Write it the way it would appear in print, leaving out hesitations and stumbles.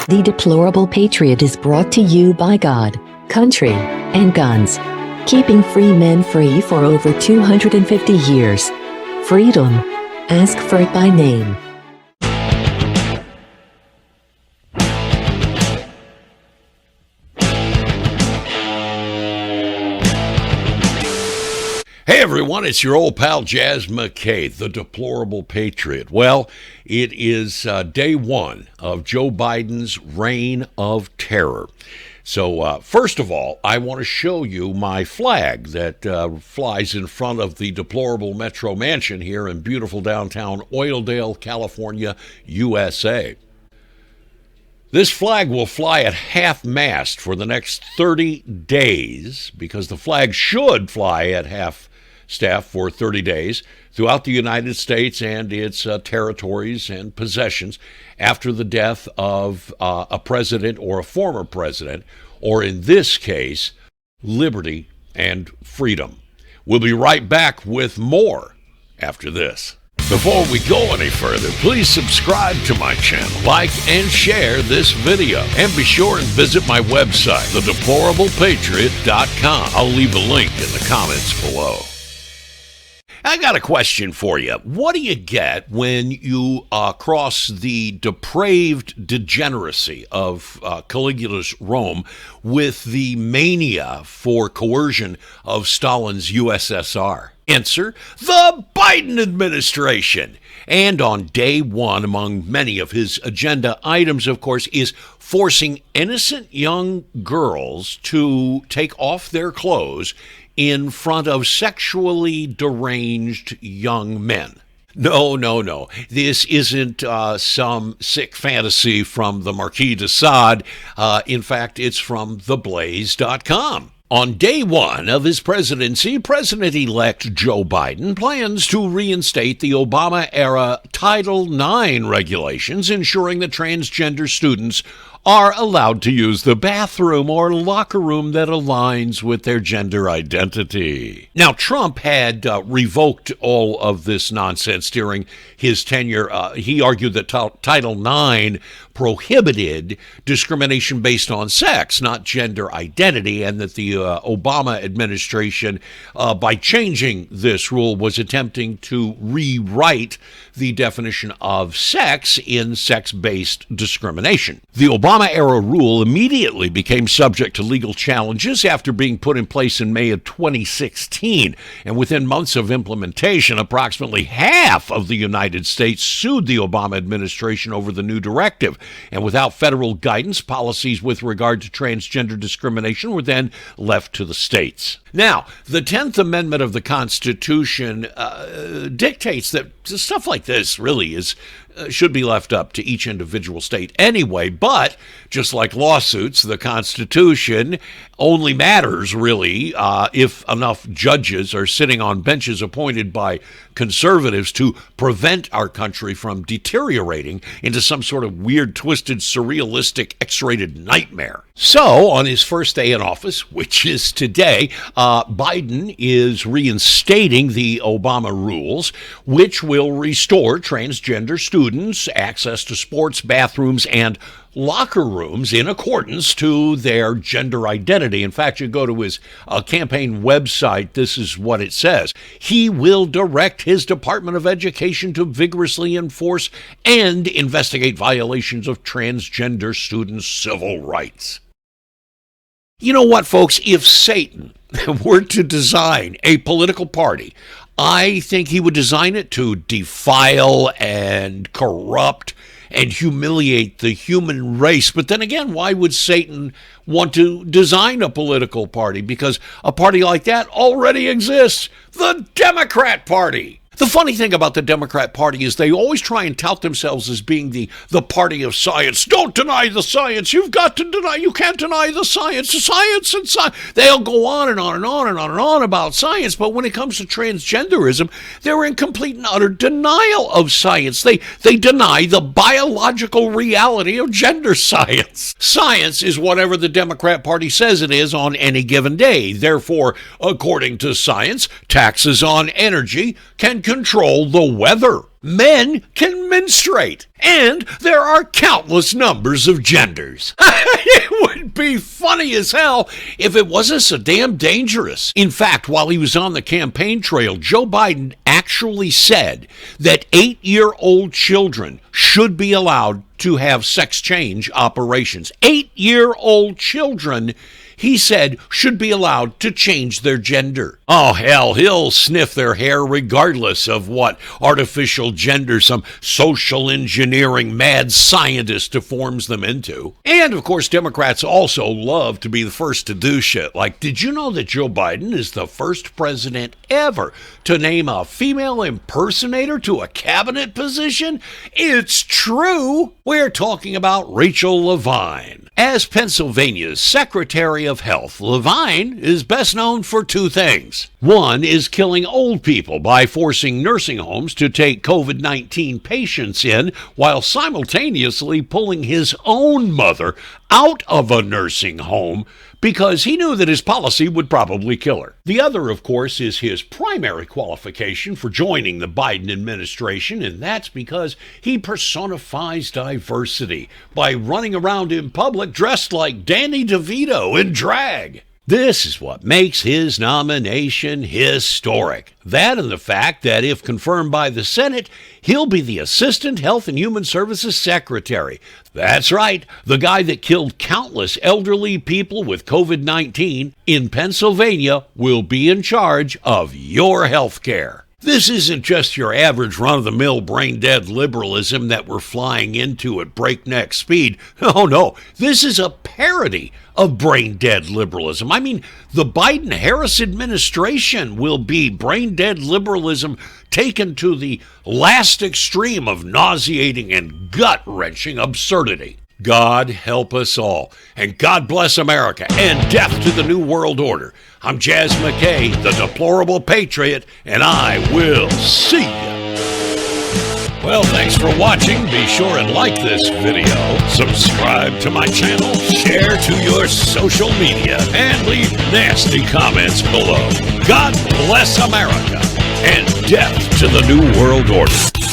The Deplorable Patriot is brought to you by God, country, and guns, keeping free men free for over 250 years. Freedom. Ask for it by name. Hey everyone, it's your old pal Jazz McKay, the Deplorable Patriot. Well, it is day one of Joe Biden's reign of terror. So first of all, I want to show you my flag that flies in front of the deplorable Metro Mansion here in beautiful downtown Oildale, California, USA. This flag will fly at half-mast for the next 30 days because the flag should fly at half-staff for 30 days throughout the United States and its territories and possessions after the death of a president or a former president, or in this case, liberty and freedom. We'll be right back with more after this. Before we go any further, please subscribe to my channel, like and share this video, and be sure and visit my website, thedeplorabblepatriot.com. I'll leave a link in the comments below. I got a question for you. What do you get when you cross the depraved degeneracy of Caligula's Rome with the mania for coercion of Stalin's USSR? Answer, the Biden administration. And on day one, among many of his agenda items, of course, is forcing innocent young girls to take off their clothes in front of sexually deranged young men. No. This isn't some sick fantasy from the Marquis de Sade. In fact, it's from theblaze.com. On day one of his presidency, President-elect Joe Biden plans to reinstate the Obama-era Title IX regulations, ensuring that transgender students are allowed to use the bathroom or locker room that aligns with their gender identity. Now, Trump had revoked all of this nonsense during his tenure. He argued that Title IX prohibited discrimination based on sex, not gender identity, and that the Obama administration, by changing this rule, was attempting to rewrite the definition of sex in sex-based discrimination. The Obama-era rule immediately became subject to legal challenges after being put in place in May of 2016, and within months of implementation, approximately half of the United States sued the Obama administration over the new directive. And without federal guidance, policies with regard to transgender discrimination were then left to the states. Now, the 10th Amendment of the Constitution dictates that stuff like this really should be left up to each individual state anyway, but just like lawsuits, the Constitution only matters really if enough judges are sitting on benches appointed by conservatives to prevent our country from deteriorating into some sort of weird, twisted, surrealistic, X-rated nightmare. So, on his first day in office, which is today, Biden is reinstating the Obama rules, which will restore transgender students access to sports, bathrooms, and locker rooms in accordance to their gender identity. In fact, you go to his campaign website, this is what it says. He will direct his Department of Education to vigorously enforce and investigate violations of transgender students' civil rights. You know what, folks? If Satan were to design a political party, I think he would design it to defile and corrupt and humiliate the human race. But then again, why would Satan want to design a political party? Because a party like that already exists, the Democrat Party. The funny thing about the Democrat Party is they always try and tout themselves as being the party of science. Don't deny the science. You can't deny the science. Science and science. They'll go on and on and on and on and on about science, but when it comes to transgenderism, they're in complete and utter denial of science. They deny the biological reality of gender science. Science is whatever the Democrat Party says it is on any given day. Therefore, according to science, taxes on energy can control the weather. Men can menstruate, and there are countless numbers of genders. It would be funny as hell if it wasn't so damn dangerous. In fact, while he was on the campaign trail, Joe Biden actually said that 8-year-old children should be allowed to have sex change operations. 8-year-old children, he said, should be allowed to change their gender. Oh, hell, he'll sniff their hair regardless of what artificial gender some social engineering mad scientist deforms them into. And, of course, Democrats also love to be the first to do shit. Like, did you know that Joe Biden is the first president ever to name a female impersonator to a cabinet position? It's true. We're talking about Rachel Levine. As Pennsylvania's Secretary of Health, Levine is best known for two things. One is killing old people by forcing nursing homes to take COVID-19 patients in while simultaneously pulling his own mother out of a nursing home because he knew that his policy would probably kill her. The other, of course, is his primary qualification for joining the Biden administration, and that's because he personifies diversity by running around in public dressed like Danny DeVito in drag. This is what makes his nomination historic. That and the fact that if confirmed by the Senate, he'll be the Assistant Health and Human Services Secretary. That's right, the guy that killed countless elderly people with COVID-19 in Pennsylvania will be in charge of your health care. This isn't just your average run-of-the-mill brain-dead liberalism that we're flying into at breakneck speed. Oh no, this is a parody of brain-dead liberalism. I mean, the Biden-Harris administration will be brain-dead liberalism taken to the last extreme of nauseating and gut-wrenching absurdity. God help us all, and God bless America, and death to the New World Order. I'm Jazz McKay, the deplorable patriot, and I will see you. Well, thanks for watching. Be sure and like this video, subscribe to my channel, share to your social media, and leave nasty comments below. God bless America, and death to the New World Order.